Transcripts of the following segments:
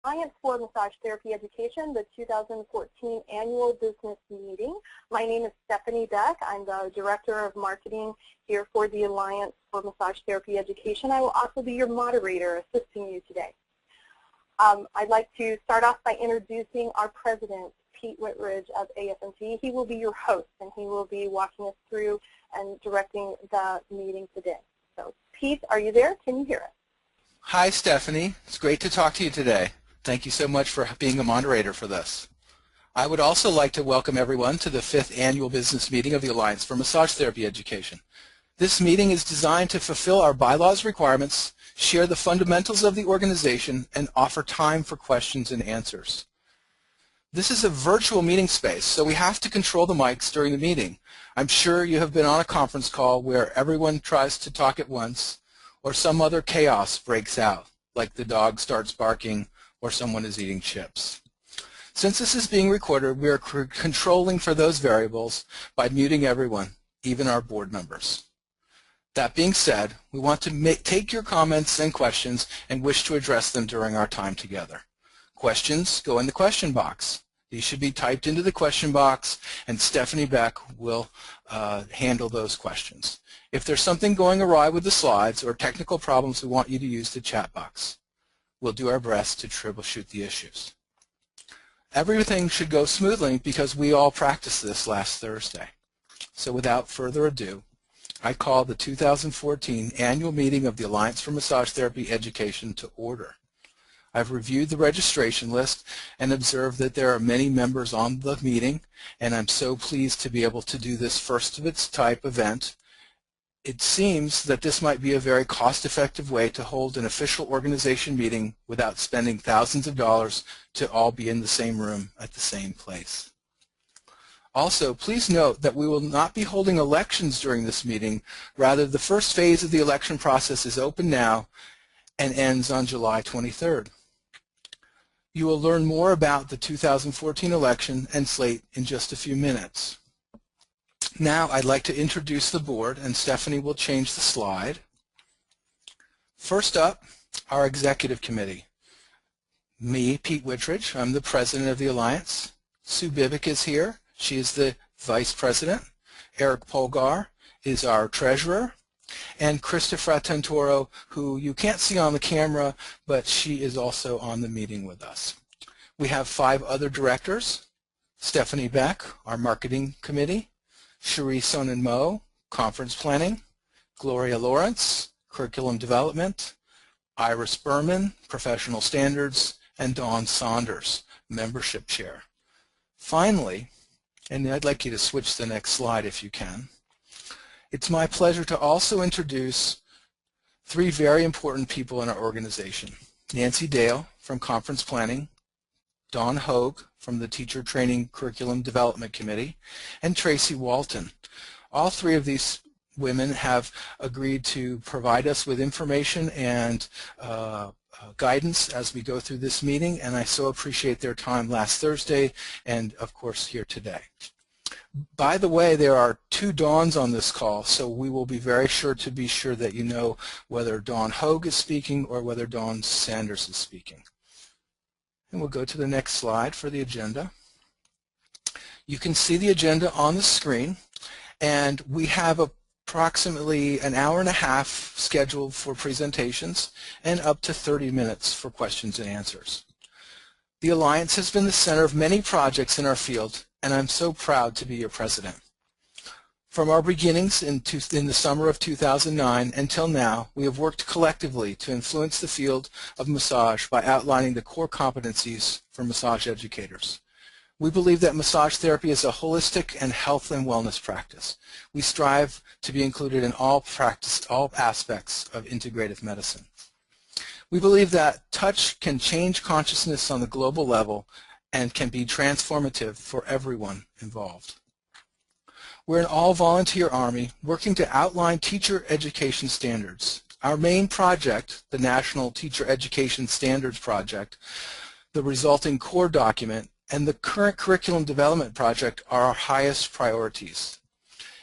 Alliance for Massage Therapy Education, the 2014 Annual Business Meeting. My name is Stephanie Beck. I'm the Director of Marketing here for the Alliance for Massage Therapy Education. I will also be your moderator assisting you today. I'd like to start off by introducing our President, Pete Whitridge of AFMT. He will be your host, and he will be walking us through and directing the meeting today. So, Pete, are you there? Can you hear us? Hi, Stephanie. It's great to talk to you today. Thank you so much for being a moderator for this. I would also like to welcome everyone to the 5th Annual Business Meeting of the Alliance for Massage Therapy Education. This meeting is designed to fulfill our bylaws requirements, share the fundamentals of the organization, and offer time for questions and answers. This is a virtual meeting space, so we have to control the mics during the meeting. I'm sure you have been on a conference call where everyone tries to talk at once, or some other chaos breaks out, like the dog starts barking or someone is eating chips. Since this is being recorded, we are controlling for those variables by muting everyone, even our board members. That being said, we want to take your comments and questions and wish to address them during our time together. Questions go in the question box. These should be typed into the question box, and Stephanie Beck will handle those questions. If there's something going awry with the slides or technical problems, we want you to use the chat box. We'll do our best to troubleshoot the issues. Everything should go smoothly because we all practiced this last Thursday. So without further ado, I call the 2014 Annual Meeting of the Alliance for Massage Therapy Education to order. I've reviewed the registration list and observed that there are many members on the meeting, and I'm so pleased to be able to do this first of its type event. It seems that this might be a very cost-effective way to hold an official organization meeting without spending thousands of dollars to all be in the same room at the same place. Also, please note that we will not be holding elections during this meeting. Rather, the first phase of the election process is open now and ends on July 23rd. You will learn more about the 2014 election and slate in just a few minutes. Now I'd like to introduce the board, and Stephanie will change the slide. First up, our executive committee. Me, Pete Whitridge, I'm the president of the Alliance. Sue Bibick is here. She is the vice president. Eric Polgar is our treasurer. And Krista Fratantoro, who you can't see on the camera, but she is also on the meeting with us. We have 5 other directors: Stephanie Beck, our marketing committee; Cherie Sonnen-Moe, conference planning; Gloria Lawrence, curriculum development; Iris Berman, professional standards; and Dawn Saunders, membership chair. Finally, and I'd like you to switch to the next slide if you can, it's my pleasure to also introduce 3 very important people in our organization: Nancy Dale from Conference Planning, Dawn Hogue from the Teacher Training Curriculum Development Committee, and Tracy Walton. All 3 of these women have agreed to provide us with information and guidance as we go through this meeting, and I so appreciate their time last Thursday and, of course, here today. By the way, there are 2 Dawns on this call, so we will be very sure that you know whether Dawn Hogue is speaking or whether Dawn Sanders is speaking. And we'll go to the next slide for the agenda. You can see the agenda on the screen, and we have approximately an hour and a half scheduled for presentations and up to 30 minutes for questions and answers. The Alliance has been the center of many projects in our field, and I'm so proud to be your president. From our beginnings in the summer of 2009 until now, we have worked collectively to influence the field of massage by outlining the core competencies for massage educators. We believe that massage therapy is a holistic and health and wellness practice. We strive to be included in all aspects of integrative medicine. We believe that touch can change consciousness on the global level and can be transformative for everyone involved. We're an all-volunteer army working to outline teacher education standards. Our main project, the National Teacher Education Standards Project, the resulting core document, and the current curriculum development project are our highest priorities.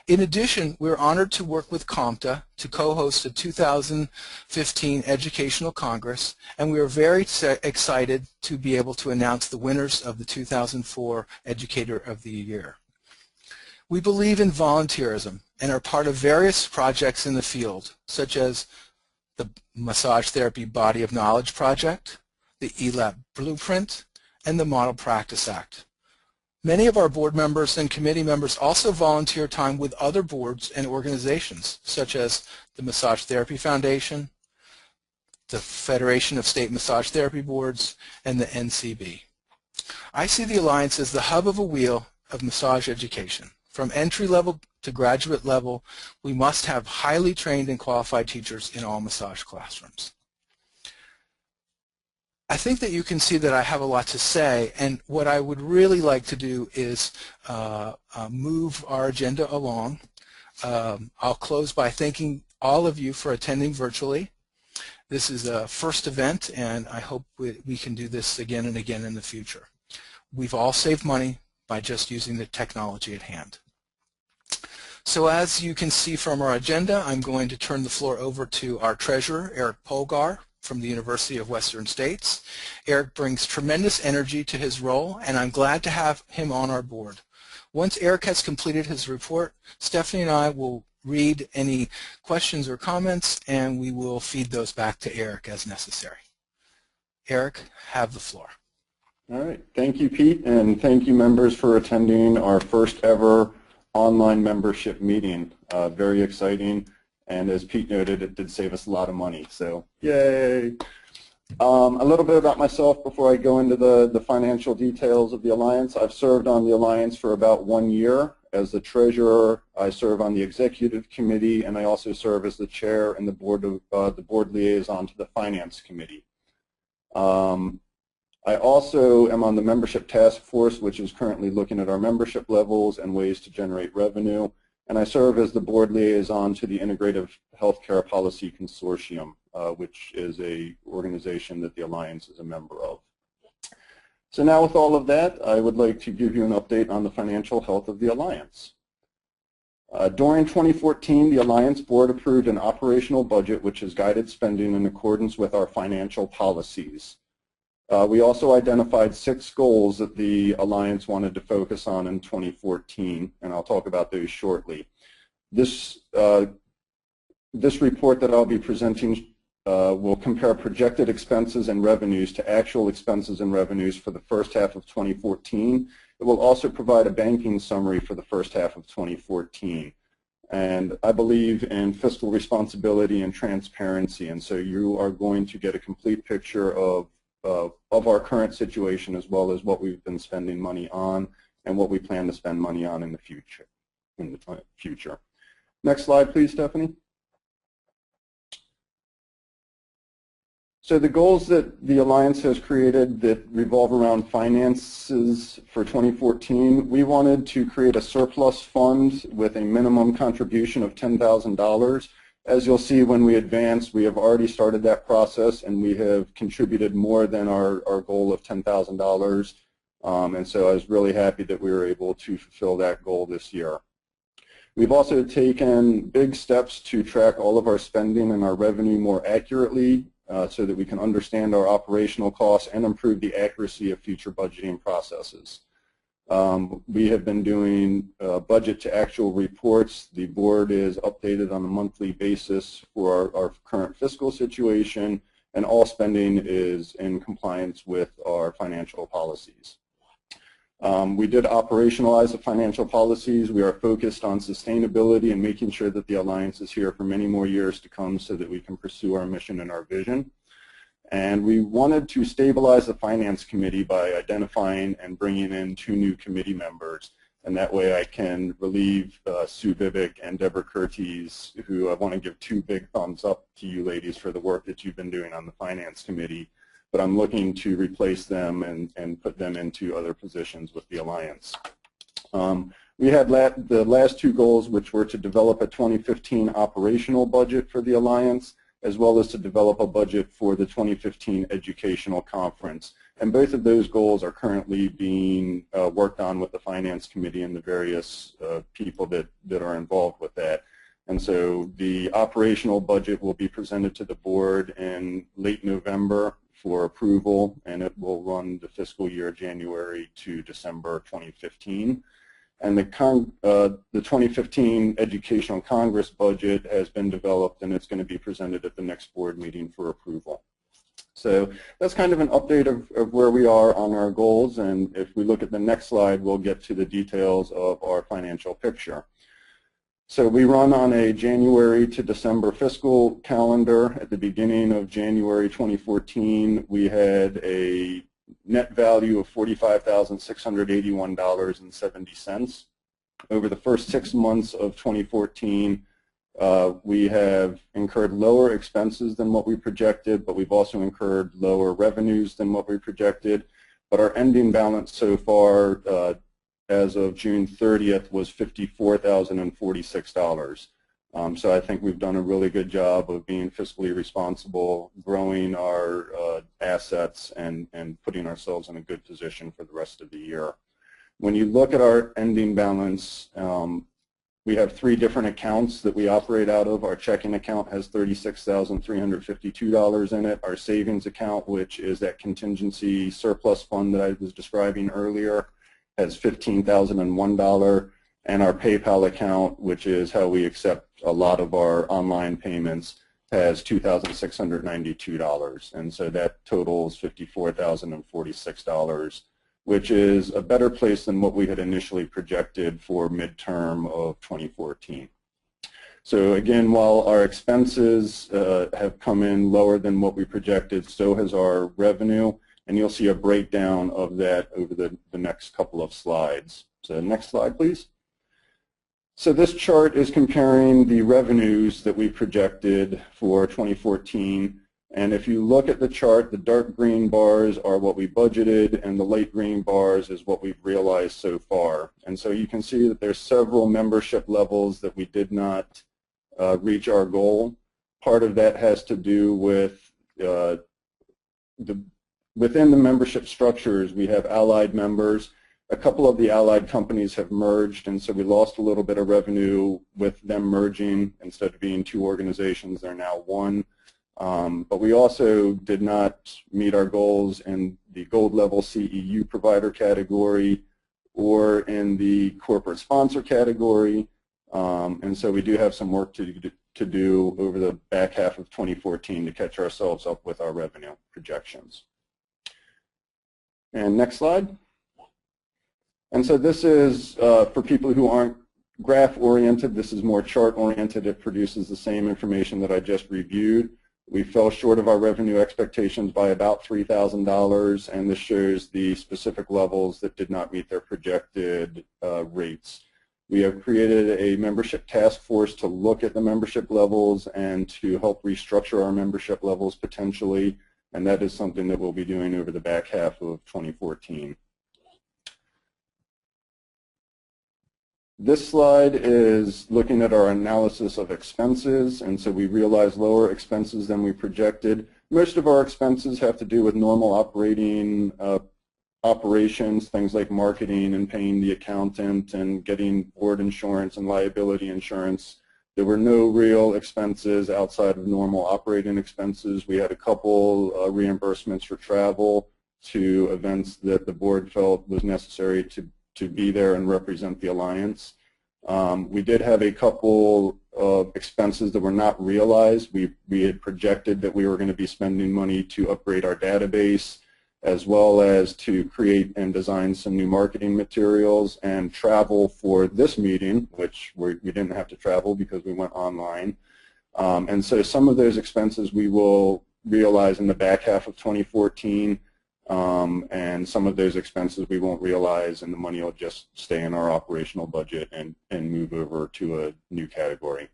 In addition, we're honored to work with COMTA to co-host the 2015 Educational Congress, and we are very excited to be able to announce the winners of the 2004 Educator of the Year. We believe in volunteerism and are part of various projects in the field, such as the Massage Therapy Body of Knowledge Project, the ELAP Blueprint, and the Model Practice Act. Many of our board members and committee members also volunteer time with other boards and organizations, such as the Massage Therapy Foundation, the Federation of State Massage Therapy Boards, and the NCB. I see the Alliance as the hub of a wheel of massage education. From entry level to graduate level, we must have highly trained and qualified teachers in all massage classrooms. I think that you can see that I have a lot to say, and what I would really like to do is move our agenda along. I'll close by thanking all of you for attending virtually. This is a first event, and I hope we can do this again and again in the future. We've all saved money by just using the technology at hand. So as you can see from our agenda, I'm going to turn the floor over to our treasurer, Eric Polgar, from the University of Western States. Eric brings tremendous energy to his role, and I'm glad to have him on our board. Once Eric has completed his report, Stephanie and I will read any questions or comments, and we will feed those back to Eric as necessary. Eric, have the floor. All right. Thank you, Pete, and thank you, members, for attending our first ever online membership meeting. Very exciting. And as Pete noted, it did save us a lot of money, so yay. A little bit about myself before I go into the financial details of the Alliance. I've served on the Alliance for about 1 year. As the treasurer, I serve on the executive committee, and I also serve as the chair and the board liaison to the finance committee. I also am on the membership task force, which is currently looking at our membership levels and ways to generate revenue. And I serve as the board liaison to the Integrative Healthcare Policy Consortium, which is an organization that the Alliance is a member of. So now with all of that, I would like to give you an update on the financial health of the Alliance. During 2014, the Alliance board approved an operational budget which has guided spending in accordance with our financial policies. We also identified 6 goals that the Alliance wanted to focus on in 2014, and I'll talk about those shortly. This report that I'll be presenting will compare projected expenses and revenues to actual expenses and revenues for the first half of 2014. It will also provide a banking summary for the first half of 2014. And I believe in fiscal responsibility and transparency, and so you are going to get a complete picture of our current situation, as well as what we've been spending money on and what we plan to spend money on in the future. Next slide, please, Stephanie. So the goals that the Alliance has created that revolve around finances for 2014, we wanted to create a surplus fund with a minimum contribution of $10,000. As you'll see when we advance, we have already started that process, and we have contributed more than our goal of $10,000. And so I was really happy that we were able to fulfill that goal this year. We've also taken big steps to track all of our spending and our revenue more accurately so that we can understand our operational costs and improve the accuracy of future budgeting processes. We have been doing budget to actual reports. The board is updated on a monthly basis for our current fiscal situation, and all spending is in compliance with our financial policies. We did operationalize the financial policies. We are focused on sustainability and making sure that the Alliance is here for many more years to come so that we can pursue our mission and our vision. And we wanted to stabilize the Finance Committee by identifying and bringing in 2 new committee members. And that way I can relieve Sue Vivek and Deborah Curtis, who I want to give 2 big thumbs up to you ladies for the work that you've been doing on the Finance Committee. But I'm looking to replace them and put them into other positions with the Alliance. We had the last 2 goals, which were to develop a 2015 operational budget for the Alliance, as well as to develop a budget for the 2015 educational conference. And both of those goals are currently being worked on with the Finance Committee and the various people that are involved with that. And so the operational budget will be presented to the board in late November for approval, and it will run the fiscal year January to December 2015. And the 2015 Educational Congress budget has been developed, and it's going to be presented at the next board meeting for approval. So that's kind of an update of where we are on our goals, and if we look at the next slide, we'll get to the details of our financial picture. So we run on a January to December fiscal calendar. At the beginning of January 2014, we had a net value of $45,681.70. Over the first 6 months of 2014, we have incurred lower expenses than what we projected, but we've also incurred lower revenues than what we projected. But our ending balance so far as of June 30th was $54,046. So I think we've done a really good job of being fiscally responsible, growing our assets, and putting ourselves in a good position for the rest of the year. When you look at our ending balance, we have 3 different accounts that we operate out of. Our checking account has $36,352 in it. Our savings account, which is that contingency surplus fund that I was describing earlier, has $15,001, and our PayPal account, which is how we accept a lot of our online payments, has $2,692, and so that totals $54,046, which is a better place than what we had initially projected for midterm of 2014. So again, while our expenses have come in lower than what we projected, so has our revenue. And you'll see a breakdown of that over the next couple of slides. So next slide, please. So this chart is comparing the revenues that we projected for 2014. And if you look at the chart, the dark green bars are what we budgeted, and the light green bars is what we've realized so far. And so you can see that there's several membership levels that we did not reach our goal. Part of that has to do with within the membership structures, we have allied members. A couple of the allied companies have merged, and so we lost a little bit of revenue with them merging. Instead of being 2 organizations, they're now 1. But we also did not meet our goals in the gold level CEU provider category or in the corporate sponsor category. And so we do have some work to do over the back half of 2014 to catch ourselves up with our revenue projections. And next slide. And so this is, for people who aren't graph-oriented, this is more chart-oriented. It produces the same information that I just reviewed. We fell short of our revenue expectations by about $3,000, and this shows the specific levels that did not meet their projected rates. We have created a membership task force to look at the membership levels and to help restructure our membership levels potentially. And that is something that we'll be doing over the back half of 2014. This slide is looking at our analysis of expenses, and so we realized lower expenses than we projected. Most of our expenses have to do with normal operating operations, things like marketing and paying the accountant and getting board insurance and liability insurance. There were no real expenses outside of normal operating expenses. We had a couple reimbursements for travel to events that the board felt was necessary to be there and represent the Alliance. We did have a couple of expenses that were not realized. We had projected that we were going to be spending money to upgrade our database, as well as to create and design some new marketing materials and travel for this meeting, which we didn't have to travel because we went online. And so some of those expenses we will realize in the back half of 2014, and some of those expenses we won't realize, and the money will just stay in our operational budget and move over to a new category.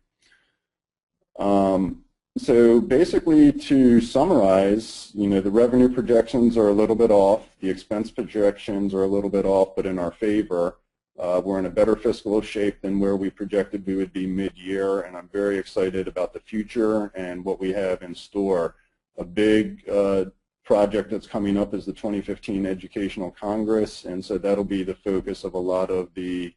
So basically, to summarize, the revenue projections are a little bit off, the expense projections are a little bit off, but in our favor. We're in a better fiscal shape than where we projected we would be mid-year, and I'm very excited about the future and what we have in store. A big project that's coming up is the 2015 Educational Congress, and so that'll be the focus of a lot of the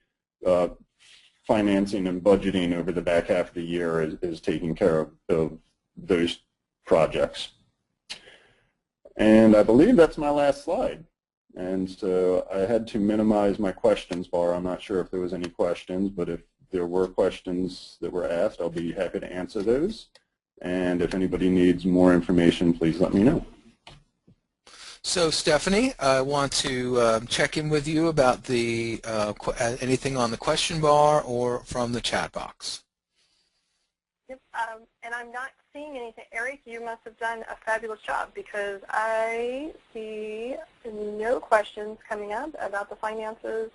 financing and budgeting over the back half of the year is taking care of those projects. And I believe that's my last slide. And so I had to minimize my questions bar. I'm not sure if there was any questions, but if there were questions that were asked, I'll be happy to answer those. And if anybody needs more information, please let me know. So Stephanie, I want to check in with you about the anything on the question bar or from the chat box. Yep, and I'm not seeing anything. Eric, you must have done a fabulous job because I see no questions coming up about the finances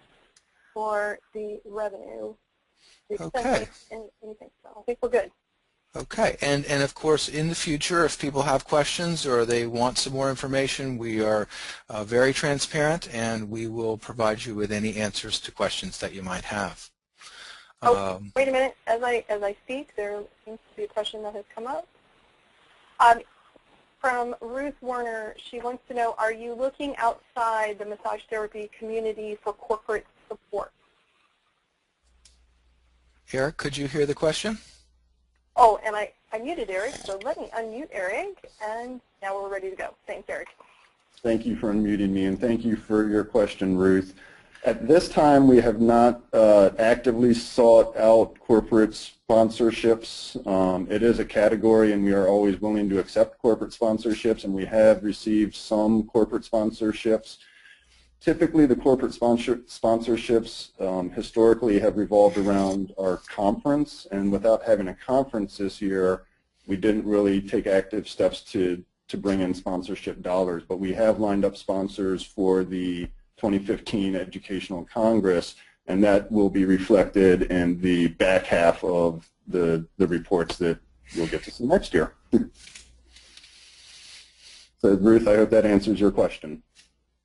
or the revenue. Okay. Anything. So I think we're good. Okay, and of course in the future if people have questions or they want some more information, we are very transparent and we will provide you with any answers to questions that you might have. Oh, wait a minute. As I speak, there seems to be a question that has come up. From Ruth Warner, she wants to know, are you looking outside the massage therapy community for corporate support? Eric, could you hear the question? Oh, and I muted Eric, so let me unmute Eric, and now we're ready to go. Thanks, Eric. Thank you for unmuting me, and thank you for your question, Ruth. At this time, we have not actively sought out corporate sponsorships. It is a category, and we are always willing to accept corporate sponsorships, and we have received some corporate sponsorships. Typically, the corporate sponsorships historically have revolved around our conference, and without having a conference this year, we didn't really take active steps to bring in sponsorship dollars, but we have lined up sponsors for the 2015 Educational Congress, and that will be reflected in the back half of the reports that you'll get to see next year. So Ruth, I hope that answers your question.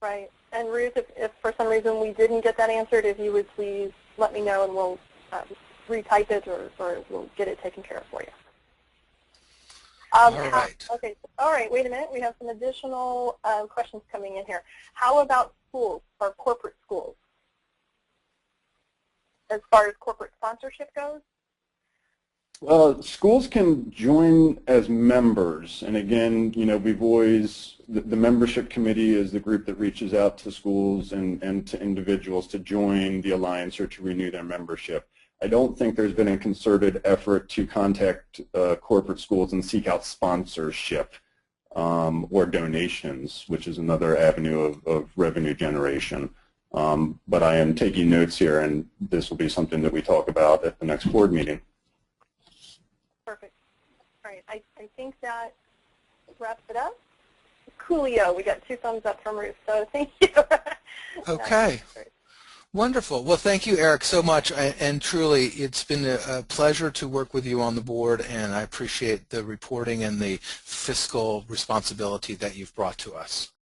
Right. And Ruth, if for some reason we didn't get that answered, if you would please let me know and we'll retype it or we'll get it taken care of for you. All right. Okay. All right. Wait a minute. We have some additional questions coming in here. How about schools or corporate schools? As far as corporate sponsorship goes? Schools can join as members, and again, you know, we've always, the membership committee is the group that reaches out to schools and to individuals to join the Alliance or to renew their membership. I don't think there's been a concerted effort to contact corporate schools and seek out sponsorship or donations, which is another avenue of revenue generation. But I am taking notes here, and this will be something that we talk about at the next board meeting. Perfect. All right. I think that wraps it up. Coolio. We got 2 thumbs up from Ruth, so thank you. Okay. Wonderful. Well, thank you, Eric, so much. And truly, it's been a pleasure to work with you on the board, and I appreciate the reporting and the fiscal responsibility that you've brought to us.